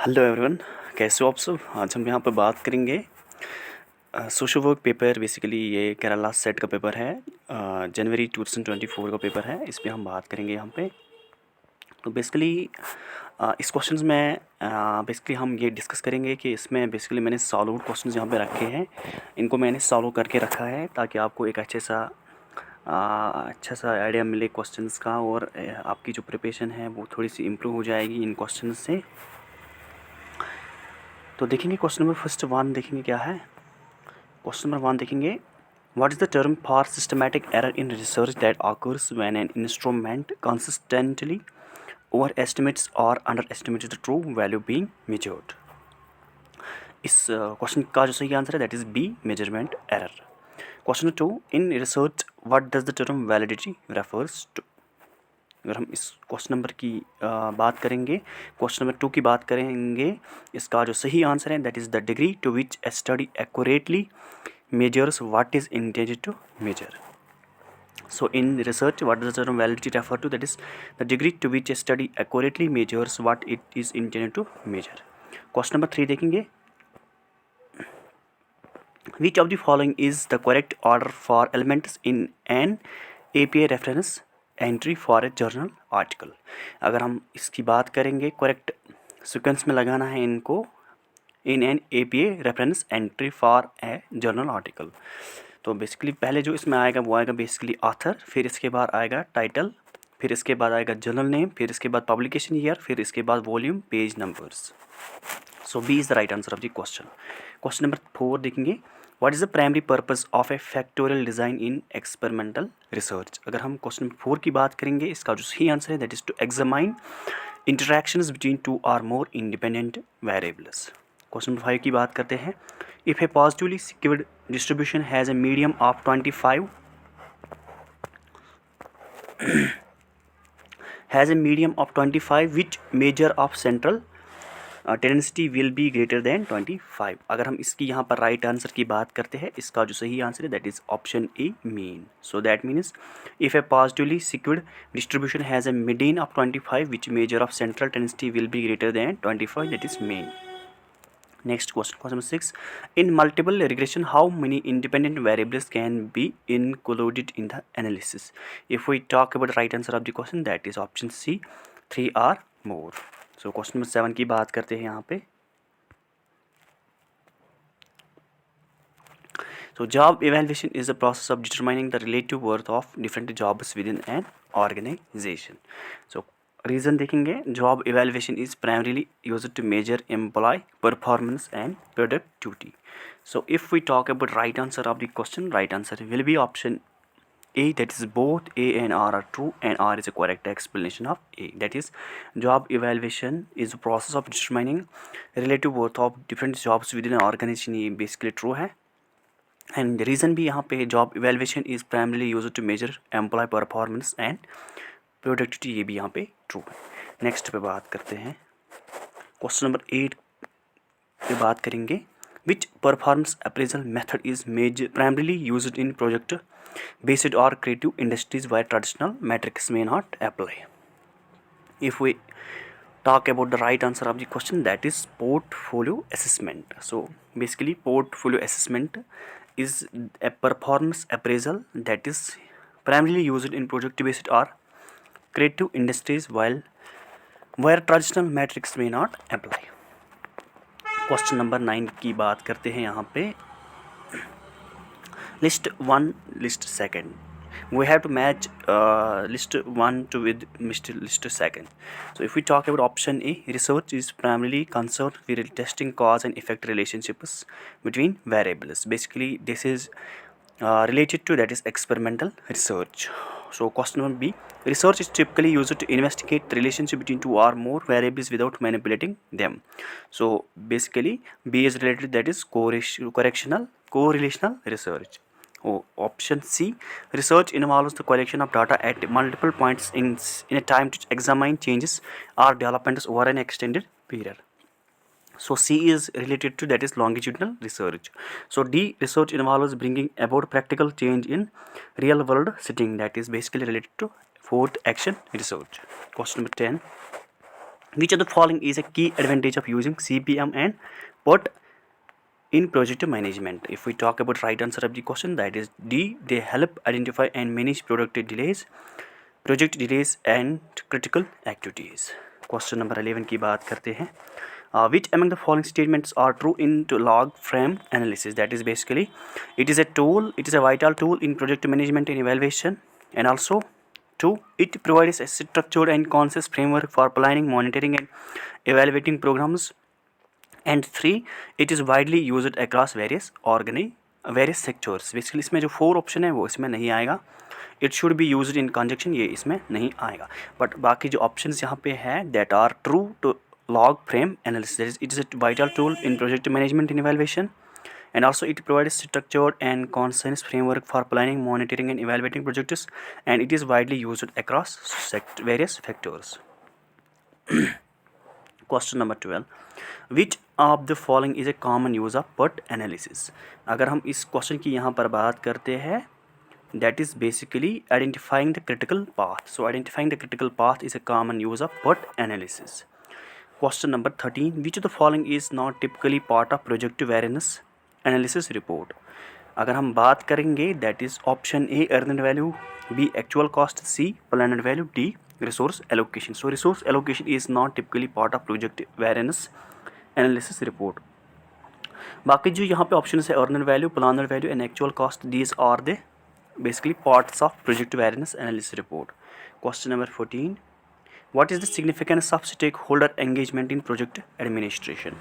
Hello everyone, कैसे हो आप सब। आज हम यहाँ पर बात करेंगे सोशल वर्क पेपर। बेसिकली ये केरला सेट का पेपर है, जनवरी 2024 का पेपर है। इस पे हम बात करेंगे यहाँ पे। तो बेसिकली इस क्वेश्चंस में बेसिकली हम ये डिस्कस करेंगे कि इसमें बेसिकली मैंने सॉल्व क्वेश्चंस यहाँ पे रखे हैं। इनको मैंने सॉल्व करके रखा है ताकि आपको एक अच्छा सा आइडिया मिले क्वेश्चंस का, और आपकी जो प्रिपरेशन है वो थोड़ी सी इम्प्रूव हो जाएगी इन क्वेश्चन से। तो देखेंगे क्वेश्चन नंबर फर्स्ट वन, देखेंगे क्या है। क्वेश्चन नंबर वन देखेंगे, what is the term for systematic error in research that occurs when an instrument consistently over estimates और under estimates the true value being measured. इस question का जो सही answer है that is B, measurement error. Question number two, in research what does the term validity refers to. अगर हम इस question number की बात करेंगे, क्वेश्चन नंबर टू की बात करेंगे, इसका जो सही आंसर है that is the degree to which a study accurately measures what is intended to measure. So in research, what does the term validity refer to? That is the degree to which a study accurately measures what it is intended to measure. Question number 3 देखेंगे, which of the following is the correct order for elements in an APA reference entry for a journal article. अगर हम इसकी बात करेंगे, correct sequence में लगाना है इनको in an APA reference entry for a journal article. तो बेसिकली पहले जो इसमें आएगा वो आएगा बेसिकली ऑथर, फिर इसके बाद आएगा टाइटल, फिर इसके बाद आएगा जर्नल नेम, फिर इसके बाद पब्लिकेशन ईयर, फिर इसके बाद volume, page numbers. So B is the right answer of the question. Question number 4 देखेंगे, what is the primary purpose of a factorial design in experimental research. अगर हम क्वेश्चन नंबर 4 की बात करेंगे, इसका जो सही आंसर है that is to examine interactions between two or more independent variables. Question number 5 की बात करते हैं, if a positively skewed distribution has a medium of 25 which measure of central tendency will be greater than 25। अगर हम इसकी यहाँ पर right answer की बात करते हैं, इसका जो सही आंसर है that is option A, mean. So that means if A positively secured distribution has A median of 25 which measure of central tendency will be greater than 25, that is mean. Next question, question number 6. In multiple regression, how many independent variables can be included in the analysis? If we talk about the right answer of the question, that is option C, 3 or more. So question number 7 की बात करते हैं यहाँ पे। So job evaluation is the process of determining the relative worth of different jobs within an organization. So reason देखेंगे, job evaluation is primarily used to measure employ performance and productivity. So if we talk about right answer of the question, right answer will be option A, that is both A and R are true, and R is a correct explanation of A. That is, job evaluation is a process of determining relative worth of different jobs within an organization. ये basically true है, and reason भी यहाँ पे job evaluation is primarily used to measure employee performance and productivity, ये भी यहाँ पे true है। नेक्स्ट पे बात करते हैं, क्वेश्चन नंबर 8 पे बात करेंगे, which performance appraisal method is primarily used in project based और creative industries where traditional metrics may not apply. If we talk about the right answer of the question, that is portfolio assessment. So basically portfolio assessment is a performance appraisal that is primarily used in project based or creative industries where traditional metrics may not apply. Question number 9 की बात करते हैं यहाँ पे, list 1 list 2, we have to match list 1 to with list 2. So if we talk about option A, research is primarily concerned with testing cause and effect relationships between variables. Basically this is related to, that is experimental research. So question number B, research is typically used to investigate the relationship between 2 or more variables without manipulating them. So basically B is related, that is correlational research. Option C, research involves the collection of data at multiple points in a time to examine changes or developments over an extended period. So C is related to, that is longitudinal research. So D, research involves bringing about practical change in real world setting, that is basically related to fourth action research. Question number 10, Which of the following is a key advantage of using CPM and PERT in project management? If we talk about right answer of the question, that is D. They help identify and manage project delays and critical activities. Question number 11 की बात करते हैं. Which among the following statements are true into log frame analysis? That is basically, it is a vital tool in project management and evaluation, and also 2. It provides a structured and conscious framework for planning, monitoring and evaluating programs, and 3. It is widely used across various sectors. Basically इसमें जो 4 option है वो इसमें नहीं आएगा. It should be used in conjunction, ये इसमें नहीं आएगा. बट बाकी जो ऑप्शंस यहाँ पे हैं that are true to log frame analysis. It is a vital tool in project management and evaluation, and also it provides structured and conscious framework for planning, monitoring and evaluating projects, and it is widely used across various factors. Question number 12. Which of the following is a common use of PERT analysis? अगर हम इस question की यहाँ पर बात करते हैं, that is basically identifying the critical path. So identifying the critical path is a common use of PERT analysis. Question number 13. Which of the following is not typically part of project variance analysis report? अगर हम बात करेंगे, that is option A earned value, B actual cost, C planned value, D resource allocation. So resource allocation is not typically part of project variance analysis report. बाकी जो यहाँ पे option है earned value, planned value and actual cost, these are the basically parts of project variance analysis report. Question number 14. What is the significance of stakeholder engagement in project administration?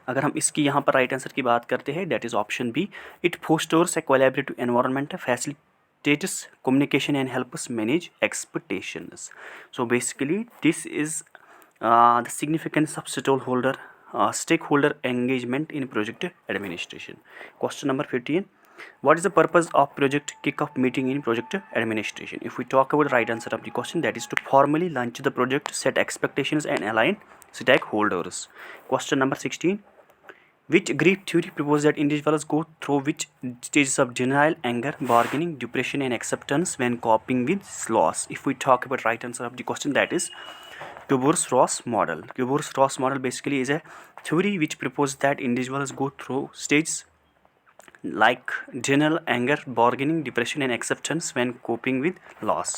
अगर हम इसकी यहाँ पर राइट आंसर की बात करते हैं, that is option B. It fosters a collaborative environment, facilitates communication and helps manage expectations. So basically this is the significance of stakeholder engagement in project administration. Question number 15. What is the purpose of project kickoff meeting in project administration? If we talk about the right answer of the question, that is to formally launch the project, set expectations and align stakeholders. Question number 16. Which grief theory proposes that individuals go through which stages of denial, anger, bargaining, depression and acceptance when coping with loss? If we talk about right answer of the question, that is Kübler-Ross model. Kübler-Ross model basically is a theory which proposes that individuals go through stages like denial, anger, bargaining, depression and acceptance when coping with loss.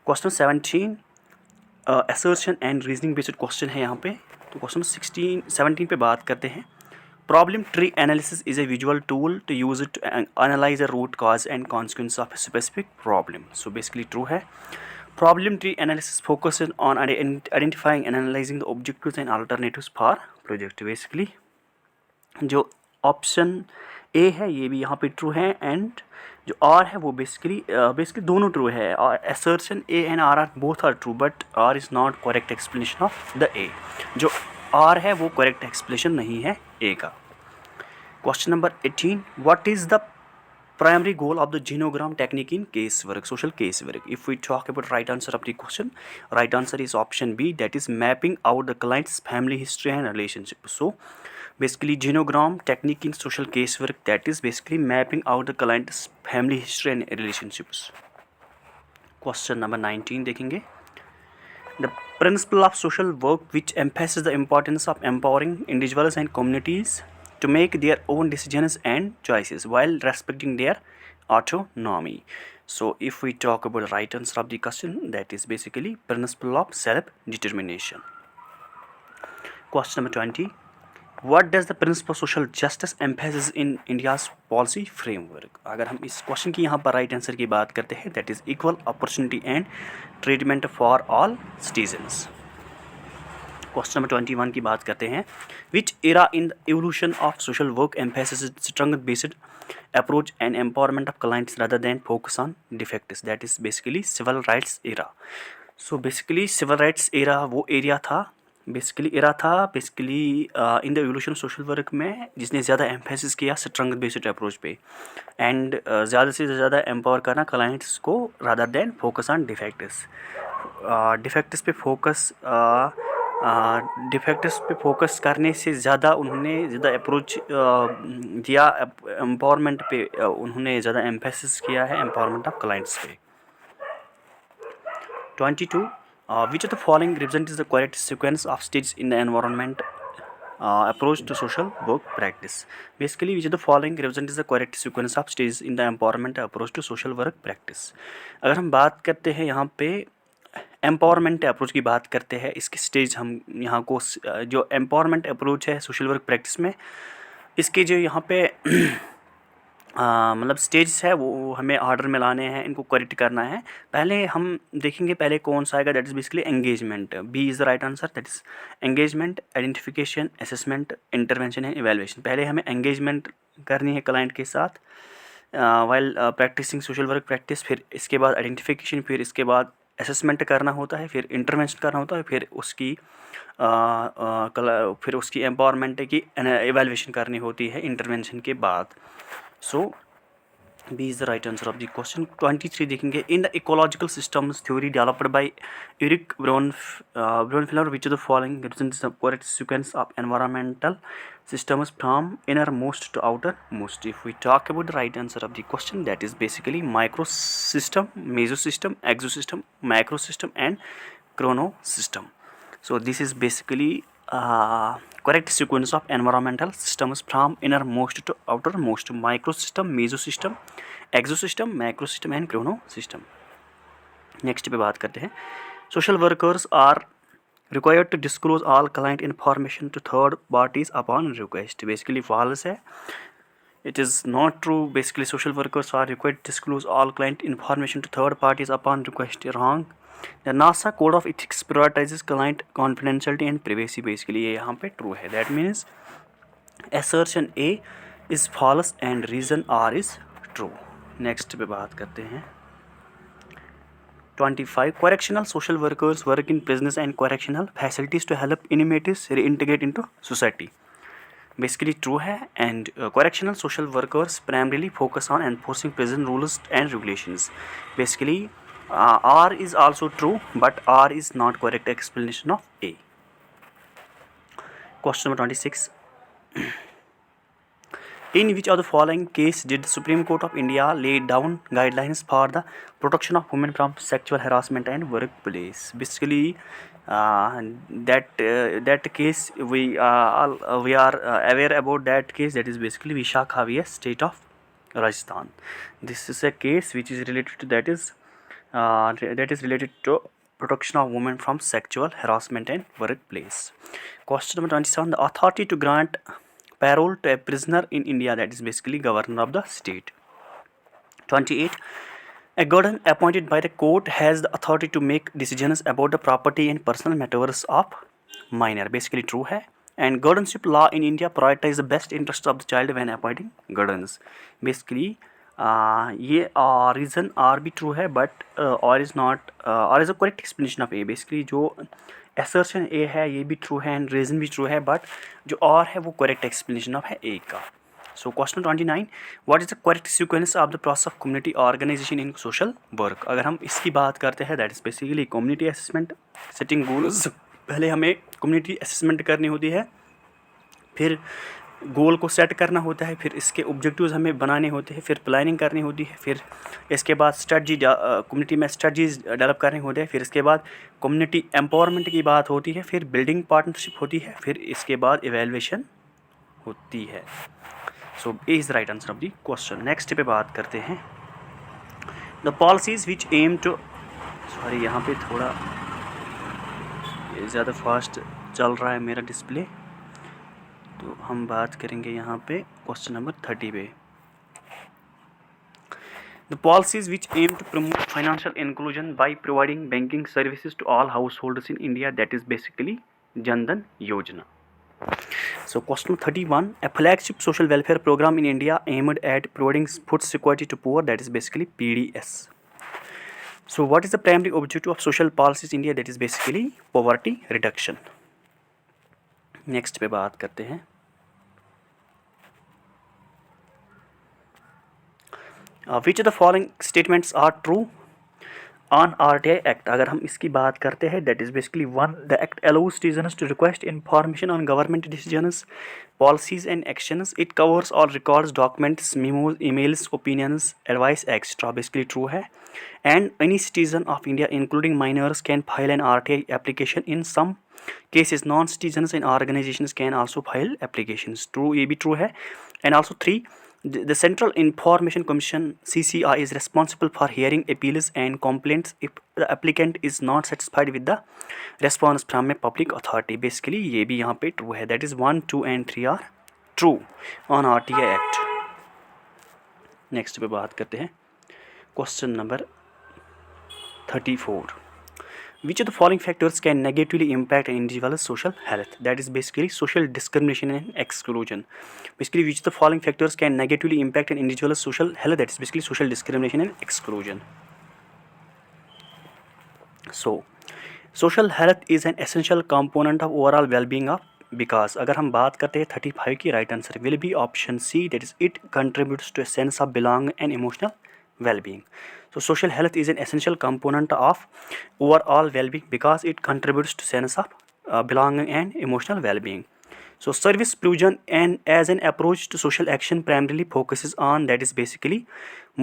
Question 17. Assertion and reasoning based question है यहाँ पे. तो question 17 पे बात करते हैं. Problem tree analysis is a visual tool to use it to analyze the root cause and consequence of a specific problem. So basically true है. Problem tree analysis focuses on identifying and analyzing the objectives and alternatives for project. Basically जो option A है ये भी यहाँ पे true है, and जो R है वो बेसिकली दोनों ट्रू है. Assertion A and R both are true, but R is not correct explanation of the A. जो आर है वो करेक्ट एक्सप्लेनेशन नहीं है ए का. Question number 18. What is the primary goal of the genogram technique in casework, social casework? If we talk about right answer of the question, right answer is option B, that is mapping out the client's family history and relationship. So basically genogram technique in social casework, that is basically mapping out the client's family history and relationships. Question number 19 देखेंगे. The principle of social work which emphasizes the importance of empowering individuals and communities to make their own decisions and choices while respecting their autonomy. So if we talk about the right answer of the question, that is basically principle of self-determination. Question number 20. What does the principle of social justice emphasize in India's policy framework? अगर हम इस question की यहाँ पर right answer की बात करते हैं, that is equal opportunity and treatment for all citizens. Question number 21 की बात करते हैं. Which era in the evolution of social work emphasis strength based approach and empowerment of clients rather than focus on defects? That is basically civil rights era. So basically civil rights era वो area था basically in the evolution of social work में जिसने ज़्यादा emphasis किया strength based approach पे, and ज़्यादा से ज़्यादा एम्पावर करना क्लाइंट्स को rather than focus on defects. Defects पे फोकस करने से ज़्यादा उन्होंने ज़्यादा अप्रोच दिया एम्पावरमेंट पे, उन्होंने ज़्यादा एम्फेसिस किया है एम्पावरमेंट ऑफ क्लाइंट्स पे. 22. Which of the following represents the correct sequence of stages in the environment approach to social work practice? Basically, which of the following represents the correct sequence of stages in the empowerment approach to social work practice? अगर हम बात करते हैं यहाँ पे empowerment approach की बात करते हैं, इसके स्टेज हम यहाँ को जो एम्पावरमेंट अप्रोच है सोशल वर्क प्रैक्टिस में, इसके जो यहाँ पे मतलब स्टेज है वो हमें ऑर्डर में लाने हैं, इनको करेक्ट करना है. पहले हम देखेंगे पहले कौन सा आएगा, that is basically engagement. B is the right answer, that is engagement, identification, assessment, intervention and evaluation. पहले हमें एंगेजमेंट करनी है क्लाइंट के साथ while practising social work practice, फिर इसके बाद आइडेंटिफिकेशन, फिर इसके बाद असेसमेंट करना होता है, फिर इंटरवेंशन करना होता है, फिर उसकी एम्पावरमेंट की इवैल्यूएशन करनी होती है इंटरवेंशन के बाद. So B is the right answer of the question. 23 देखेंगे. In the ecological systems theory developed by Eric Braunohler, which of the following represents the correct sequence of environmental systems from innermost to outermost? If we talk about the right answer of the question, that is basically microsystem, mesosystem, exosystem, macrosystem and chronosystem. So this is basically correct sequence of environmental systems from innermost to outermost: microsystem, mesosystem, exosystem, macrosystem and chronosystem. Next पे बात करते हैं. Social workers are required to disclose all client information to third parties upon request. Basically false है. It is not true. Basically social workers are required to disclose all client information to third parties upon request. Wrong. The NASA Code of Ethics prioritizes client confidentiality and privacy. Basically ये यहाँ पे true है. That means assertion A is false and reason R is true. Next पे बात करते हैं. 25. Correctional social workers work in prisons and correctional facilities to help inmates reintegrate into society. Basically true है. And correctional social workers primarily focus on enforcing prison rules and regulations. Basically R is also true, but R is not correct explanation of A. Question number 26. In which of the following case did the Supreme Court of India lay down guidelines for the protection of women from sexual harassment and workplace? Basically that case we are aware about that case. That is basically Vishakha vs State of Rajasthan. This is a case which is related to that is related to protection of women from sexual harassment and workplace. Question number 27. The authority to grant parole to a prisoner in India, that is basically governor of the state. 28. A guardian appointed by the court has the authority to make decisions about the property and personal matters of minor. Basically true है. And guardianship law in India prioritize the best interest of the child when appointing guardians. Basically ये reason R भी true है, but R is not R is a correct explanation of A. Basically जो assertion A है ये भी true है and reason भी true है, but जो R है वो correct explanation of है A का. So question 29. What is the correct sequence of the process of community organization in social work? अगर हम इसकी बात करते हैं, that is basically community assessment, setting goals. पहले हमें community assessment करनी होती है, फिर गोल को सेट करना होता है, फिर इसके ऑब्जेक्टिव्स हमें बनाने होते हैं, फिर प्लानिंग करनी होती है, फिर इसके बाद स्ट्रेटजी कम्युनिटी में स्ट्रेटजीज डेवलप करने होते हैं, फिर इसके बाद कम्युनिटी एम्पावरमेंट की बात होती है, फिर बिल्डिंग पार्टनरशिप होती है, फिर इसके बाद इवैल्यूएशन होती है. So A is the right answer of the question. Next पे बात करते हैं. The policies which aim to sorry यहाँ पे थोड़ा ज़्यादा फास्ट चल रहा है मेरा डिस्प्ले, तो हम बात करेंगे यहाँ पे क्वेश्चन नंबर 30 पे. The policies which aim to promote financial inclusion by providing banking services to all householders in India, that is basically Jan Dhan Yojana. So question 31. A flagship social welfare program in India aimed at providing food security to poor, that is basically PDS. So what is the primary objective of social policies in India, that is basically poverty reduction. Next पे बात करते हैं. Which of the following statements are true? On RTI act अगर हम इसकी बात करते हैं, that is basically one, the act allows citizens to request information on government decisions, policies and actions. It covers all records, documents, memos, emails, opinions, advice, etc. Basically true है. And any citizen of India, including minors, can file an RTI application. In some cases, non-citizens and organizations can also file applications. True, ये भी true है. And also 3, the Central Information Commission (CCI) is responsible for hearing appeals and complaints if the applicant is not satisfied with the response from a public authority. Basically ये भी यहाँ पे true है. That is 1, 2 and 3 are true on RTI Act. Next पे बात करते हैं question number 34. Which of the following factors can negatively impact an individual's social health? That is basically social discrimination and exclusion. Basically, which of the following factors can negatively impact an individual's social health? That is basically social discrimination and exclusion. So, social health is an essential component of overall well-being of, because अगर हम बात करते हैं 35 की right answer will be option C, that is it contributes to a sense of belong and emotional well-being. So social health is an essential component of overall well-being because it contributes to sense of belonging and emotional well-being. So service provision and as an approach to social action primarily focuses on, that is basically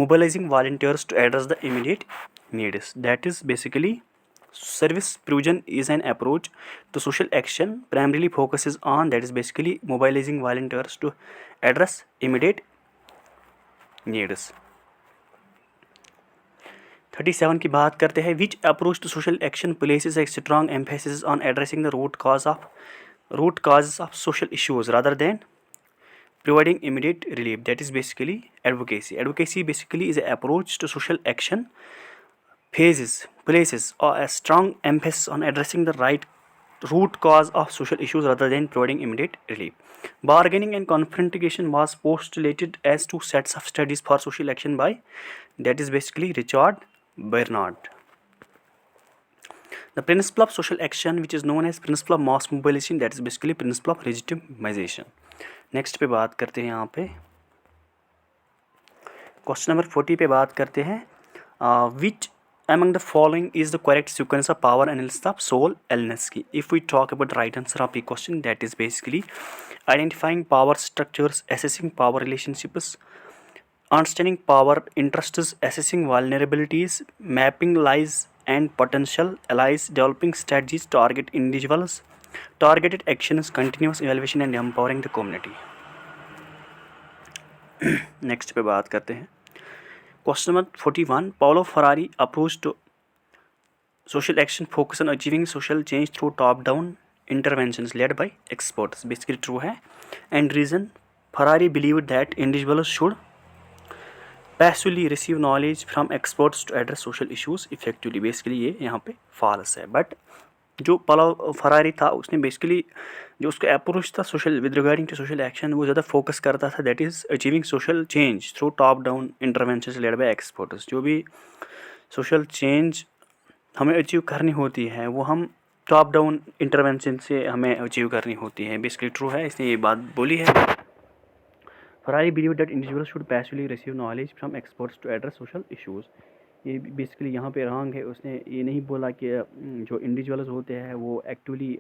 mobilizing volunteers to address the immediate needs. That is basically service provision is an approach to social action primarily focuses on, that is basically mobilizing volunteers to address immediate needs. 37 की बात करते हैं. Which approach to social action places a strong emphasis on addressing the root causes of social issues rather than providing immediate relief. That is basically advocacy. Advocacy basically is an approach to social action places a strong emphasis on addressing the root cause of social issues rather than providing immediate relief. Bargaining and confrontation was postulated as two sets of studies for social action by, that is basically Richard Bernard. The principle of social action, which is known as principle of mass mobilization, that is basically principle of legitimization. Next पे बात करते हैं यहाँ पे question number 40 पे बात करते हैं. Which among the following is the correct sequence of power analysis of Saul Alinsky? If we talk about the right answer of the question, that is basically identifying power structures, assessing power relationships, understanding power interests, assessing vulnerabilities, mapping lies and potential allies, developing strategies, target individuals, targeted actions, continuous evaluation and empowering the community. Next पे बात करते हैं question number 41. Paulo Freire approach to social action focus on achieving social change through top-down interventions led by experts. Basically true है. And reason, Freire believed that individuals should passively receive knowledge from experts to address social issues effectively. Basically ये यहाँ पे false है. But जो Paulo Ferrari था उसने basically जो उसका अप्रोच था social with regarding to social action वो ज़्यादा फोकस करता था, that is achieving social change through top down interventions led by experts. जो भी सोशल चेंज हमें अचीव करनी होती है वो हम टॉप डाउन इंटरवेंशन से हमें अचीव करनी होती है. बेसिकली ट्रू है, इसने ये बात बोली है. Freire believe that individual should passively receive knowledge from experts to address social issues. ये बेसिकली यहाँ पे रॉन्ग है. उसने ये नहीं बोला कि जो इंडिविजुअल्स होते हैं वो एक्चुअली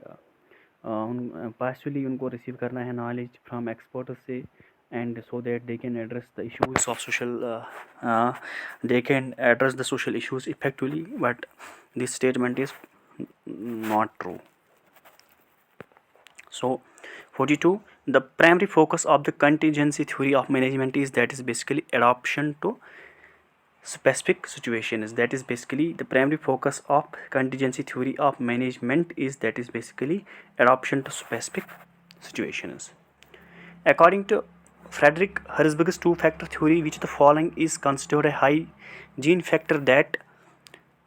पैसिवली उनको रिसीव करना है नॉलेज फ्रॉम एक्सपर्ट्स से, and so that they can address the issues of social they can address the social issues effectively, but this statement is not true. So 42, the primary focus of the contingency theory of management is, that is basically adoption to specific situations. That is basically the primary focus of contingency theory of management is, that is basically adoption to specific situations. According to Frederick Herzberg's two-factor theory, which the following is considered a hygiene factor that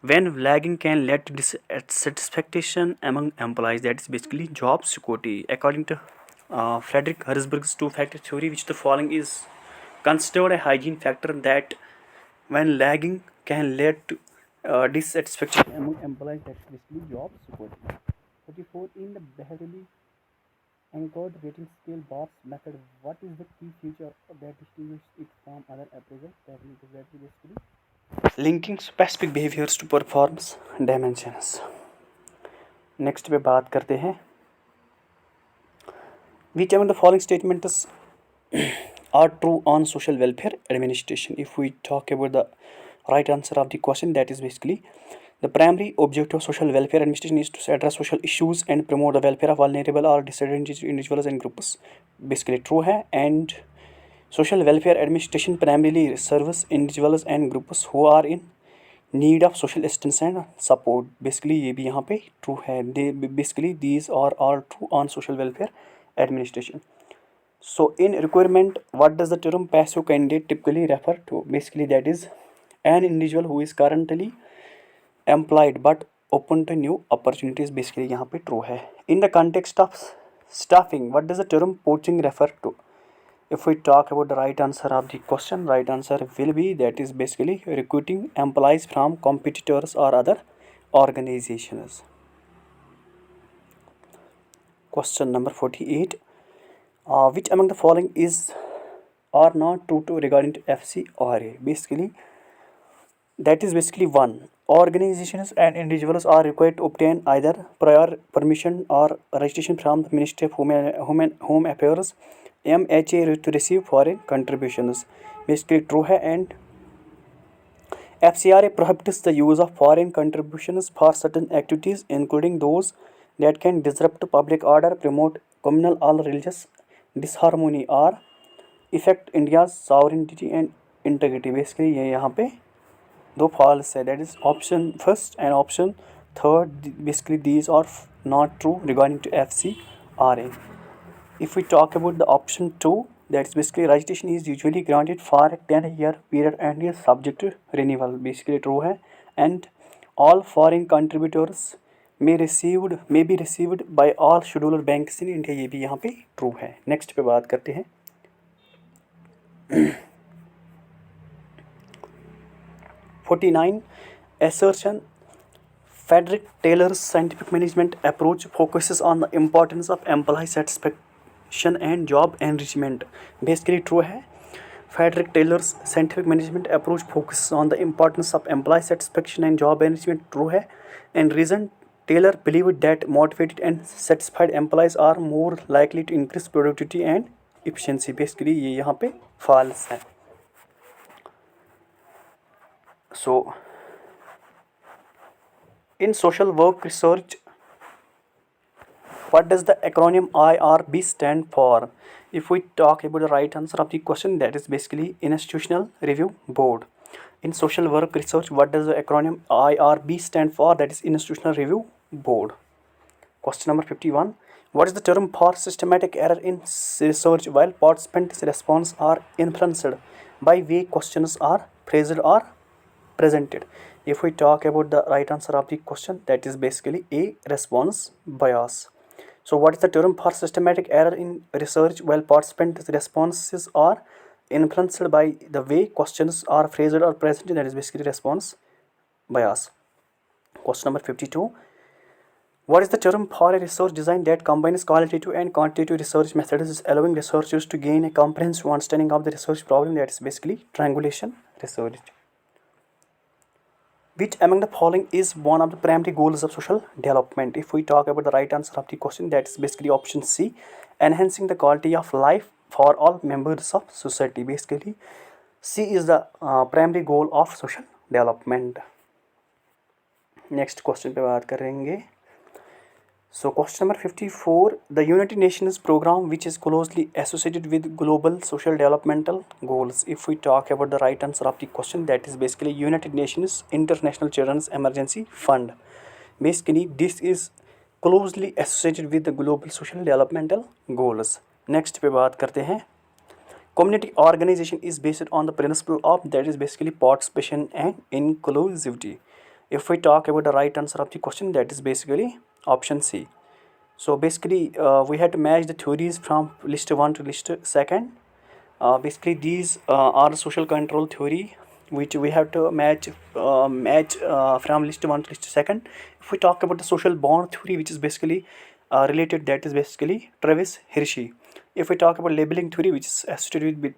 when lagging can lead to dissatisfaction among employees? That is basically job security. According to Frederick Herzberg's two-factor theory, which the following is considered a hygiene factor that when lagging can lead to dissatisfaction among employees, that is basically job security. 44, in the behaviorally anchored rating scale BOPS method, what is the key feature that distinguishes it from other appraisal techniques? That is basically linking specific behaviours to performance dimensions. Next पे बात करते हैं which among the following statements are true on social welfare administration. If we talk about the right answer of the question, that is basically the primary objective of social welfare administration is to address social issues and promote the welfare of vulnerable or disadvantaged individuals and groups. Basically true है, and social welfare administration primarily serves individuals and groups who are in need of social assistance and support. Basically ये भी यहाँ पे true है. Basically these are all true on social welfare administration. So in requirement, what does the term passive candidate typically refer to? Basically that is an individual who is currently employed but open to new opportunities. Basically यहाँ पे true है. In the context of staffing, what does the term poaching refer to? If we talk about the right answer of the question, right answer will be that is basically recruiting employees from competitors or other organizations. Question number 48. Which among the following is or not true to regarding to FCRA? Basically, that is basically one. Organizations and individuals are required to obtain either prior permission or registration from the Ministry of Home Affairs MHA to receive foreign contributions. Basically true है, and FCRA prohibits the use of foreign contributions for certain activities including those that can disrupt public order, promote communal or religious disharmony or affect India's sovereignty and integrity. Basically ये यहाँ पे दो false है, that is option first and option third. Basically these are not true regarding to FCRA. If we talk about the option 2, that is basically registration is usually granted for a 10-year period and is subject to renewal. Basically true है, and all foreign contributors may be received by all scheduled banks in India. ये भी यहाँ पे true है. Next पे बात करते हैं 49. Assertion. Frederick Taylor's scientific management approach focuses on the importance of employee satisfaction and job enrichment. Basically true है. Frederick Taylor's scientific management approach focuses on the importance of employee satisfaction and job enrichment. True है, and reason Taylor believed that motivated and satisfied employees are more likely to increase productivity and efficiency. Basically ये यहाँ पे false है. So in social work research, what does the acronym IRB stand for? If we talk about the right answer of the question, that is basically Institutional Review Board. In social work research, what does the acronym IRB stand for? That is Institutional Review Board. Question number 51. What is the term for systematic error in research while participants' response are influenced by way questions are phrased or presented? If we talk about the right answer of the question, that is basically a response bias. So what is the term for systematic error in research while participants' responses are influenced by the way questions are phrased or presented? That is basically response bias. Question number 52. What is the term for a research design that combines qualitative and quantitative research methods, allowing researchers to gain a comprehensive understanding of the research problem? That is basically triangulation research. Which among the following is one of the primary goals of social development? If we talk about the right answer of the question, that is basically option C, enhancing the quality of life for all members of society. Basically C is the primary goal of social development. Next question पे बात करेंगे. So question number 54. The United Nations program which is closely associated with global social developmental goals. If we talk about the right answer of the question, that is basically United Nations International Children's Emergency Fund. Basically this is closely associated with the global social developmental goals. Next पे बात करते हैं. Community organization is based on the principle of, that is basically participation and inclusivity. If we talk about the right answer of the question, that is basically option C. So basically we had to match the theories from list 1 to list 2nd. Basically these are social control theory which we have to match from list 1 to list 2nd. If we talk about the social bond theory, which is basically related, that is basically Travis Hirschi. If we talk about labeling theory, which is associated with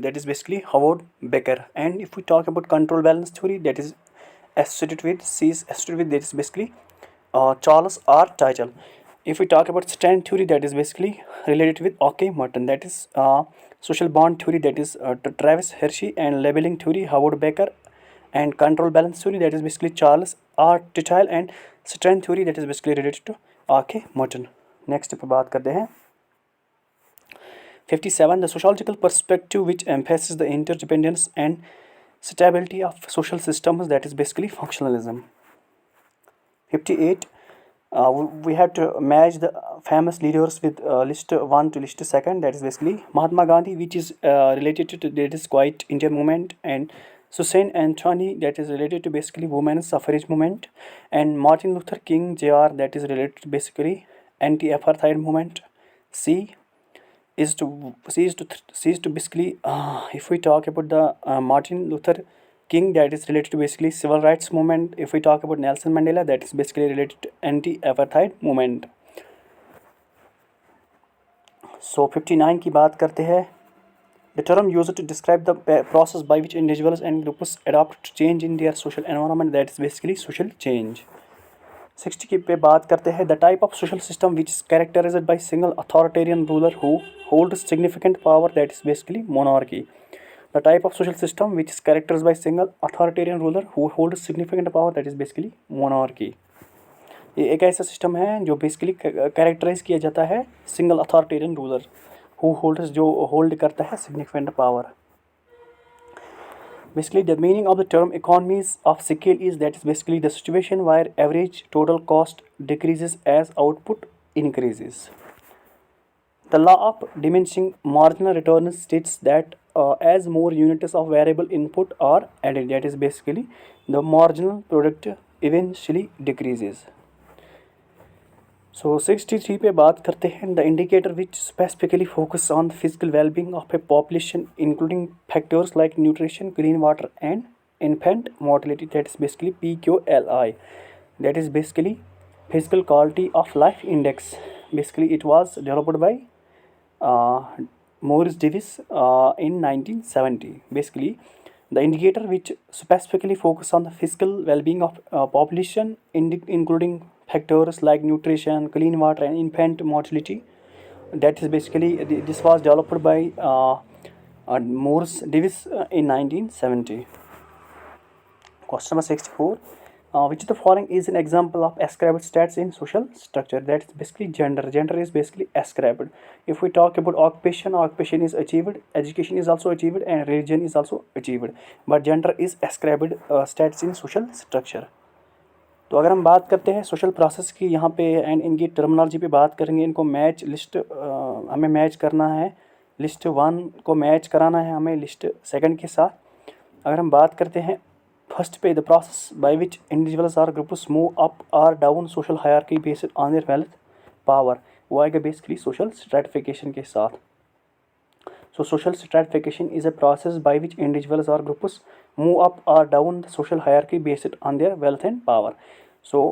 that is basically Howard Becker. And if we talk about control balance theory, that is associated with that is basically Charles R. Teichel. If we talk about strand theory, that is basically related with OK Merton. That is social bond theory, that is Travis Hershey. And labeling theory, Howard Becker. And control balance theory, that is basically Charles R. Teichel. And strand theory, that is basically related to OK Merton. Next पे बात करते हैं 57 the sociological perspective which emphasis the interdependence and stability of social systems, that is basically functionalism. 58 we have to match the famous leaders with list 1 to list 2. That is basically Mahatma Gandhi, which is related to that is Quiet India movement, and Susan Anthony, that is related to basically women's suffrage movement, and Martin Luther King Jr., that is related to basically anti-apartheid movement. C is to basically if we talk about the Martin Luther King, that is related to basically civil rights movement. If we talk about Nelson Mandela, that is basically related to anti-apartheid movement. So 59 की बात करते हैं. The term used to describe the process by which individuals and groups adapt to change in their social environment, that is basically social change. 60 की पे बात करते हैं. The type of social system which is characterized by single authoritarian ruler who holds significant power, that is basically monarchy. The type of social system which is characterized by single authoritarian ruler who holds significant power, that is basically monarchy. ये एक ऐसा system है जो basically characterise किया जाता है single authoritarian ruler who holds, जो hold करता है significant power. Basically, the meaning of the term economies of scale is that is basically the situation where average total cost decreases as output increases. The law of diminishing marginal returns states that as more units of variable input are added, that is basically the marginal product eventually decreases. So 63 पे बात करते हैं. The indicator which specifically focus on the physical well-being of a population, including factors like nutrition, clean water, and infant mortality, that is basically PQLI. That is basically physical quality of life index. Basically, it was developed by Morris Davis in 1970. Basically, the indicator which specifically focus on the physical well-being of population, including factors like nutrition, clean water, and infant mortality, that is basically this was developed by Morris Davis in 1970. Question number 64. Which of the following is an example of ascribed stats in social structure? That is basically gender. Gender is basically ascribed. If we talk about occupation, occupation is achieved, education is also achieved, and religion is also achieved. But gender is ascribed stats in social structure. तो अगर हम बात करते हैं social process की यहाँ पे and इनकी टर्मिनोलॉजी पे बात करेंगे. इनको मैच लिस्ट हमें मैच करना है. लिस्ट 1 को मैच कराना है हमें लिस्ट 2 के साथ. अगर हम बात करते हैं फर्स्ट पे, the process by which individuals or groups move up or down social hierarchy based on their wealth power, वो आएगा बेसिकली सोशल स्ट्रैटिफिकेशन के साथ. So social stratification is a process by which individuals or groups move up or down the social hierarchy based on their wealth and power. So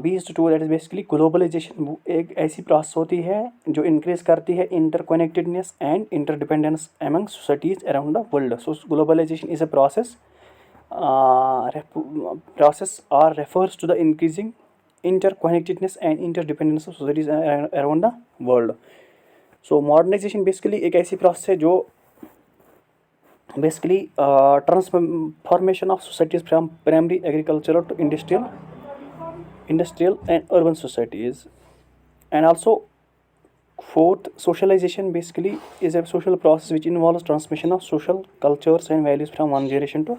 B is to 2, that is basically globalization. एक ऐसी process होती है जो increase करती है interconnectedness and interdependence among societies around the world. So globalization is a process or refers to the increasing interconnectedness and interdependence of societies around the world. So modernisation basically एक ऐसी process है जो basically transformation of societies from primary agricultural to industrial and urban societies. And also fourth, socialisation basically is a social process which involves transmission of social cultures and values from one generation to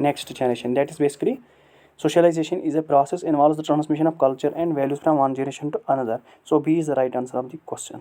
next generation. That is basically socialization is a process involves the transmission of culture and values from one generation to another. So B is the right answer of the question.